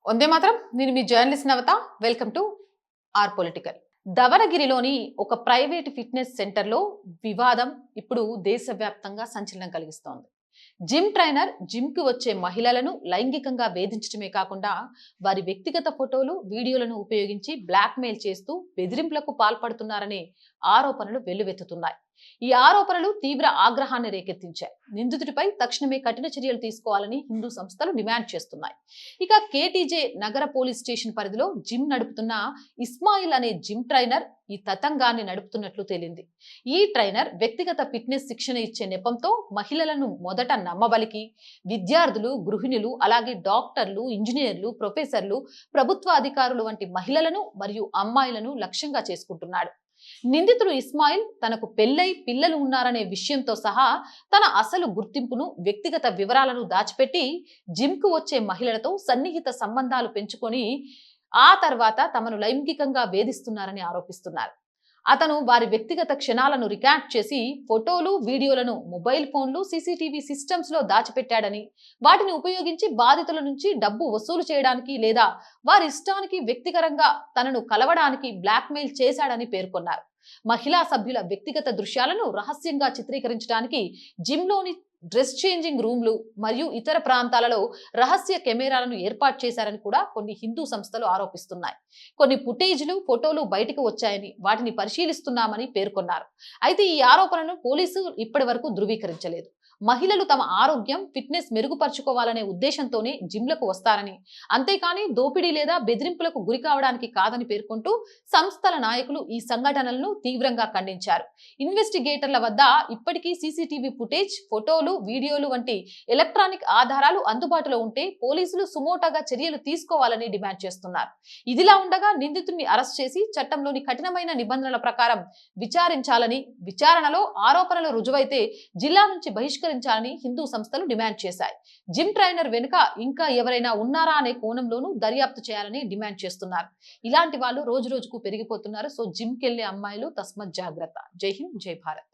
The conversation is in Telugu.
వందే మాత్రం. నేను మీ journalist Navatha. Welcome to our political. దవరగిరిలోని ఒక ప్రైవేట్ ఫిట్నెస్ సెంటర్లో వివాదం ఇప్పుడు దేశవ్యాప్తంగా సంచలనం కలిగిస్తోంది. జిమ్ ట్రైనర్ జిమ్కి వచ్చే మహిళలను లైంగికంగా వేధించడమే కాకుండా వారి వ్యక్తిగత ఫోటోలు వీడియోలను ఉపయోగించి బ్లాక్మెయిల్ చేస్తూ బెదిరింపులకు పాల్పడుతున్నారనే ఆరోపణలు వెల్లువెత్తుతున్నాయి. ఈ ఆరోపణలు తీవ్ర ఆగ్రహాన్ని రేకెత్తించాయి. నిందితుడిపై తక్షణమే కఠిన చర్యలు తీసుకోవాలని హిందూ సంస్థలు డిమాండ్ చేస్తున్నాయి. ఇక కేటీజే నగర పోలీస్ స్టేషన్ పరిధిలో జిమ్ నడుపుతున్న ఇస్మాయిల్ అనే జిమ్ ట్రైనర్ ఈ తతంగాన్ని నడుపుతున్నట్లు తేలింది. ఈ ట్రైనర్ వ్యక్తిగత ఫిట్నెస్ శిక్షణ ఇచ్చే నెపంతో మహిళలను మొదట నమ్మబలికి విద్యార్థులు, గృహిణులు, అలాగే డాక్టర్లు, ఇంజనీర్లు, ప్రొఫెసర్లు, ప్రభుత్వ అధికారులు వంటి మహిళలను మరియు అమ్మాయిలను లక్ష్యంగా చేసుకుంటున్నాడు. నిందితుడు ఇస్మాయిల్ తనకు పెళ్లై పిల్లలు ఉన్నారనే విషయంతో సహా తన అసలు గుర్తింపును, వ్యక్తిగత వివరాలను దాచిపెట్టి జిమ్కు వచ్చే మహిళలతో సన్నిహిత సంబంధాలు పెంచుకొని ఆ తర్వాత తమను లైంగికంగా వేధిస్తున్నారని ఆరోపిస్తున్నారు. అతను వారి వ్యక్తిగత క్షణాలను రికార్డ్ చేసి ఫోటోలు, వీడియోలను మొబైల్ ఫోన్లు, సీసీటీవీ సిస్టమ్స్ లో దాచిపెట్టాడని, వాటిని ఉపయోగించి బాధితుల నుంచి డబ్బు వసూలు చేయడానికి లేదా వారి ఇష్టానికి వ్యక్తిగతంగా తనను కలవడానికి బ్లాక్మెయిల్ చేశాడని పేర్కొన్నారు. మహిళా సభ్యుల వ్యక్తిగత దృశ్యాలను రహస్యంగా చిత్రీకరించడానికి జిమ్లోని డ్రెస్ చేంజింగ్ రూమ్లు మరియు ఇతర ప్రాంతాలలో రహస్య కెమెరాలను ఏర్పాటు చేశారని కూడా కొన్ని హిందూ సంస్థలు ఆరోపిస్తున్నాయి. కొన్ని ఫుటేజ్లు, ఫోటోలు బయటకు వచ్చాయని వాటిని పరిశీలిస్తున్నామని పేర్కొన్నారు. అయితే ఈ ఆరోపణలను పోలీసులు ఇప్పటి వరకు ధృవీకరించలేదు. మహిళలు తమ ఆరోగ్యం, ఫిట్నెస్ మెరుగుపరుచుకోవాలనే ఉద్దేశంతోనే జిమ్లకు వస్తారని, అంతేకాని దోపిడీ లేదా బెదిరింపులకు గురి కావడానికి కాదని పేర్కొంటూ సంస్థల నాయకులు ఈ సంఘటనలను తీవ్రంగా ఖండించారు. ఇన్వెస్టిగేటర్ల వద్ద ఇప్పటికీ సీసీటీవీ ఫుటేజ్, ఫోటోలు, వీడియోలు వంటి ఎలక్ట్రానిక్ ఆధారాలు అందుబాటులో ఉంటే పోలీసులు సుమోటాగా చర్యలు తీసుకోవాలని డిమాండ్ చేస్తున్నారు. ఇదిలా ఉండగా నిందితుడిని అరెస్ట్ చేసి చట్టంలోని కఠినమైన నిబంధనల ప్రకారం విచారించాలని, విచారణలో ఆరోపణలు రుజువైతే జిల్లా నుంచి బహిష్కరించాలని హిందూ సంస్థలు డిమాండ్ చేశాయి. జిమ్ ట్రైనర్ వెనుక ఇంకా ఎవరైనా ఉన్నారా అనే కోణంలోనూ దర్యాప్తు చేయాలని డిమాండ్ చేస్తున్నారు. ఇలాంటి వాళ్ళు రోజు రోజుకు పెరిగిపోతున్నారు. సో జిమ్కి వెళ్లే అమ్మాయిలు తస్మత్ జాగ్రత్త. జై హింద్, జై భారత్.